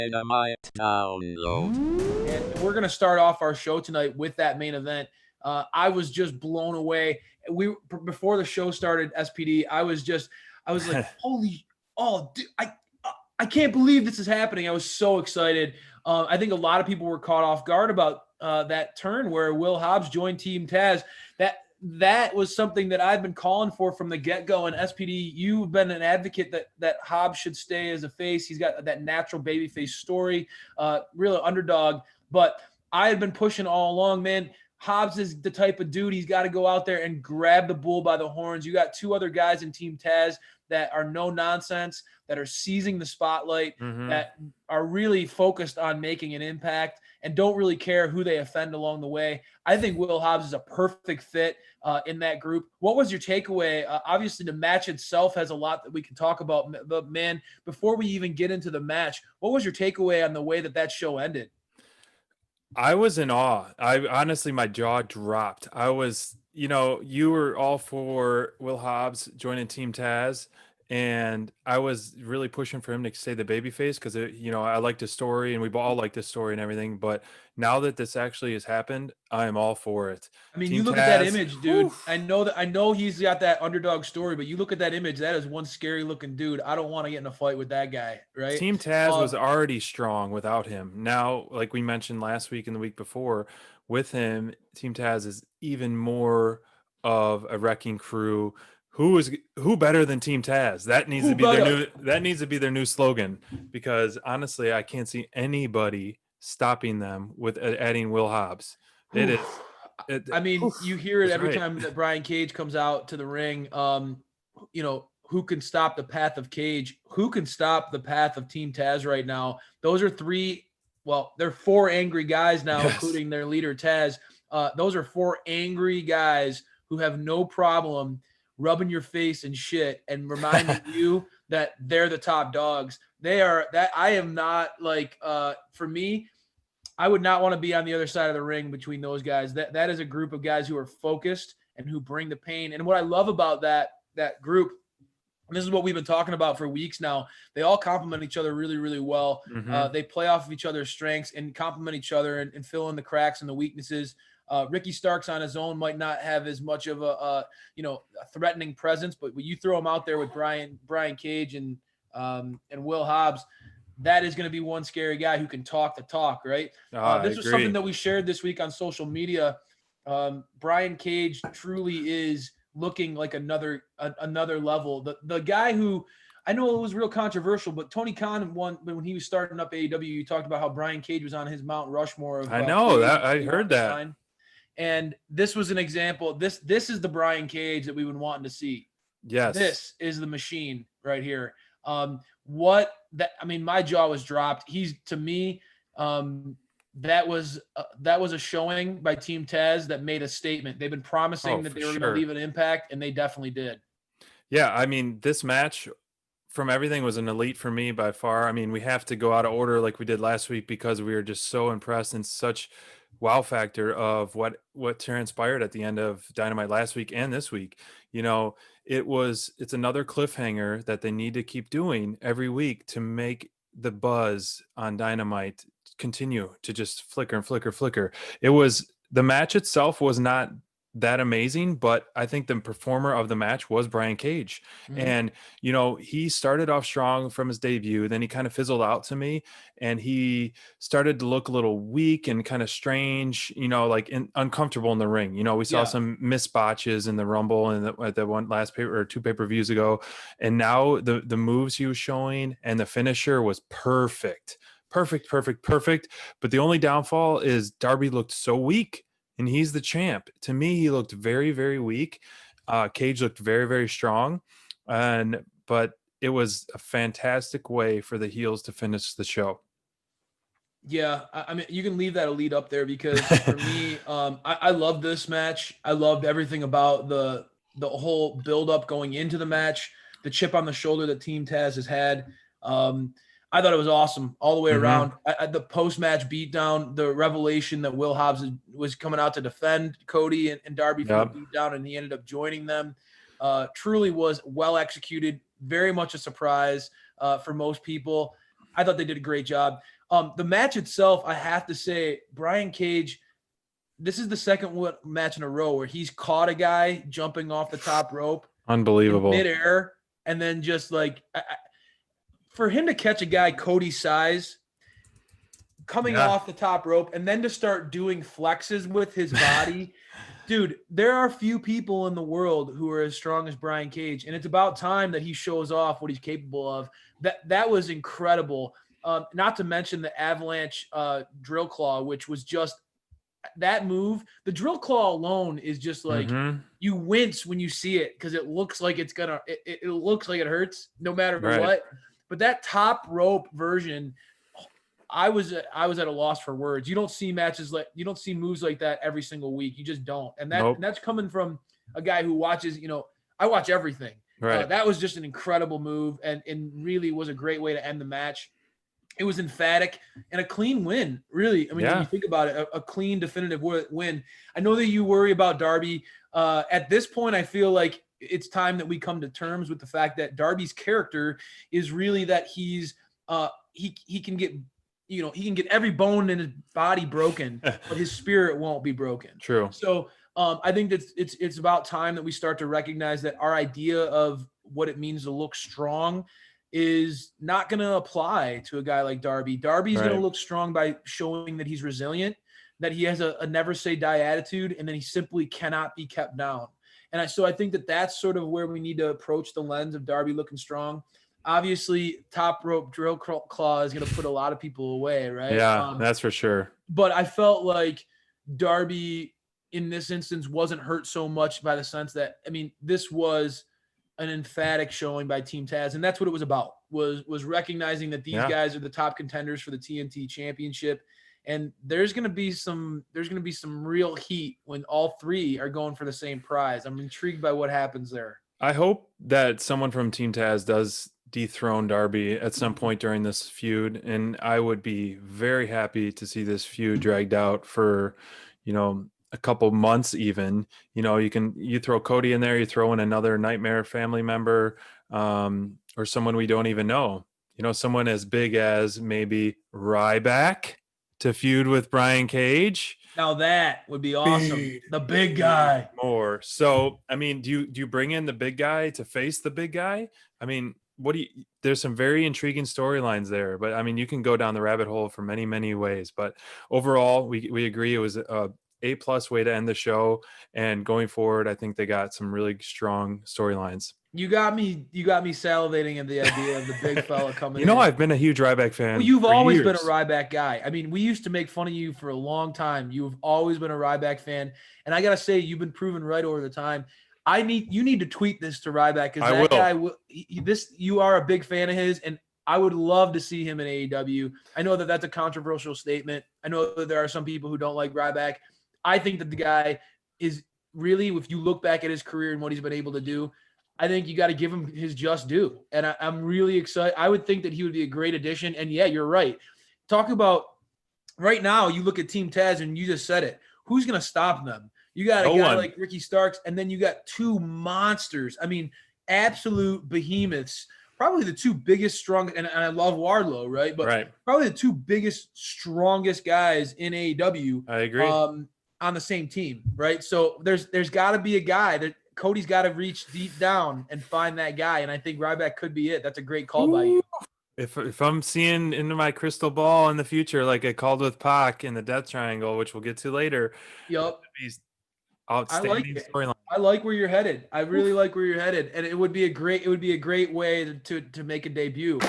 Dynamite download. And we're going to start off our show tonight with that main event. I was just blown away. Before the show started, SPD, I was like, holy, dude, I can't believe this is happening. I was so excited. I think a lot of people were caught off guard about that turn where Will Hobbs joined Team Taz. That was something that I've been calling for from the get-go. And SPD, you've been an advocate that Hobbs should stay as a face. He's got that natural babyface story, real underdog. But I had been pushing all along, man. Hobbs is the type of dude, he's got to go out there and grab the bull by the horns. You got two other guys in Team Taz that are no nonsense, that are seizing the spotlight, that are really focused on making an impact and don't really care who they offend along the way. I think Will Hobbs is a perfect fit in that group. What was your takeaway? Obviously, the match itself has a lot that we can talk about. But, man, before we even get into the match, what was your takeaway on the way that show ended? I was in awe. I honestly, my jaw dropped. I was, you were all for Will Hobbs joining Team Taz, and I was really pushing for him to stay the babyface because, I liked his story, and we all liked his story and everything. But now that this actually has happened, I am all for it. I mean, Team you look Taz, at that image, dude. whew. I know he's got that underdog story, but you look at that image. That is one scary looking dude. I don't want to get in a fight with that guy, right? Team Taz was already strong without him. Now, like we mentioned last week and the week before, with him, Team Taz is even more of a wrecking crew. Who better than Team Taz? That needs to be their new slogan, because honestly, I can't see anybody stopping them with adding Will Hobbs. You hear it every time that Brian Cage comes out to the ring. Who can stop the path of Cage? Who can stop the path of Team Taz right now? Those are they're four angry guys now, yes, including their leader, Taz. Those are four angry guys who have no problem rubbing your face and shit and reminding you that they're the top dogs. They are that. I am not for me, I would not want to be on the other side of the ring between those guys. That is a group of guys who are focused and who bring the pain. And what I love about that group, and this is what we've been talking about for weeks now, they all complement each other really, really well. They play off of each other's strengths and complement each other and fill in the cracks and the weaknesses. Ricky Starks on his own might not have as much of a threatening presence, but when you throw him out there with Brian Cage and Will Hobbs, that is going to be one scary guy who can talk the talk, right? This was something that we shared this week on social media. Brian Cage truly is looking like another level. The guy who, I know it was real controversial, but Tony Khan when he was starting up AEW, you talked about how Brian Cage was on his Mount Rushmore. I know that. I heard that. And this was an example. This is the Brian Cage that we would want to see. Yes. This is the machine right here. My jaw was dropped. He's, to me, that was a showing by Team Taz that made a statement. They've been promising that they were going to leave an impact, and they definitely did. Yeah, I mean, this match from everything was an elite for me by far. I mean, we have to go out of order like we did last week because we were just so impressed and such wow factor of what transpired at the end of Dynamite last week and this week. It's another cliffhanger that they need to keep doing every week to make the buzz on Dynamite continue to just flicker and flicker, flicker. The match itself was not that amazing, but I think the performer of the match was Brian Cage. And he started off strong from his debut, then he kind of fizzled out to me, and he started to look a little weak and kind of strange, uncomfortable in the ring. We saw some missed botches in the Rumble and at the one last two pay-per-views ago, and now the moves he was showing and the finisher was perfect. But the only downfall is Darby looked so weak. And he's the champ. To me, he looked very, very weak. Cage looked very, very strong. But it was a fantastic way for the heels to finish the show. Yeah, I mean, you can leave that elite up there because for me, I love this match. I loved everything about the whole build-up going into the match, the chip on the shoulder that Team Taz has had. I thought it was awesome all the way around. The post-match beatdown, the revelation that Will Hobbs was coming out to defend Cody and Darby from the beatdown, and he ended up joining them, truly was well executed. Very much a surprise for most people. I thought they did a great job. The match itself, I have to say, Brian Cage, this is the second match in a row where he's caught a guy jumping off the top rope. Unbelievable. In midair, and then just like for him to catch a guy Cody's size coming off the top rope and then to start doing flexes with his body. Dude, there are few people in the world who are as strong as Brian Cage, and it's about time that he shows off what he's capable of. That was incredible. Not to mention the avalanche drill claw, which was just that move. The drill claw alone is just like you wince when you see it because it looks like it's gonna. It looks like it hurts no matter what. But that top rope version, I was at a loss for words. You don't see moves like that every single week. You just don't. And that's coming from a guy who watches. I watch everything. Right. That was just an incredible move, and really was a great way to end the match. It was emphatic and a clean win, really. I mean, when you think about it, a clean, definitive win. I know that you worry about Darby. At this point, I feel like it's time that we come to terms with the fact that Darby's character is really that he's he can get he can get every bone in his body broken, but his spirit won't be broken. True. So I think that it's about time that we start to recognize that our idea of what it means to look strong is not going to apply to a guy like Darby. Darby's going to look strong by showing that he's resilient, that he has a never say die attitude, and that he simply cannot be kept down. And so I think that that's sort of where we need to approach the lens of Darby looking strong. Obviously, top rope drill claw is going to put a lot of people away, right? Yeah, that's for sure. But I felt like Darby in this instance wasn't hurt so much by the sense that, I mean, this was an emphatic showing by Team Taz, and that's what it was about, was recognizing that these guys are the top contenders for the TNT Championship, and there's going to be some real heat when all three are going for the same prize. I'm intrigued by what happens there. I hope that someone from Team Taz does dethrone Darby at some point during this feud, and I would be very happy to see this feud dragged out for, a couple months even. You throw Cody in there, you throw in another Nightmare family member, or someone we don't even know. Someone as big as maybe Ryback to feud with Brian Cage. Now that would be awesome. The big guy. More. So, I mean, do you bring in the big guy to face the big guy? I mean, there's some very intriguing storylines there, but I mean, you can go down the rabbit hole for many, many ways, but overall we agree it was a A+ way to end the show, and going forward, I think they got some really strong storylines. You got me salivating at the idea of the big fella coming in. I've been a huge Ryback fan. Well, you've always been a Ryback guy. I mean, we used to make fun of you for a long time. You've always been a Ryback fan, and I gotta say, you've been proven right over the time. You need to tweet this to Ryback, because that guy, you are a big fan of his, and I would love to see him in AEW. I know that that's a controversial statement. I know that there are some people who don't like Ryback. I think that the guy is really, if you look back at his career and what he's been able to do, I think you got to give him his just due. And I'm really excited. I would think that he would be a great addition. And yeah, you're right. Talk about right now, you look at Team Taz and you just said it. Who's going to stop them? You got a guy like Ricky Starks, and then you got two monsters. I mean, absolute behemoths. Probably the two biggest, strongest, and I love Wardlow, right? But probably the two biggest, strongest guys in AEW. I agree. On the same team, right? So there's got to be a guy that Cody's got to reach deep down and find that guy, and I think Ryback could be it. That's a great call by you. If I'm seeing into my crystal ball in the future, like I called with Pac in the Death Triangle, which we'll get to later. Yep. Outstanding storyline. I like where you're headed. I really like where you're headed, and it would be a great way to make a debut.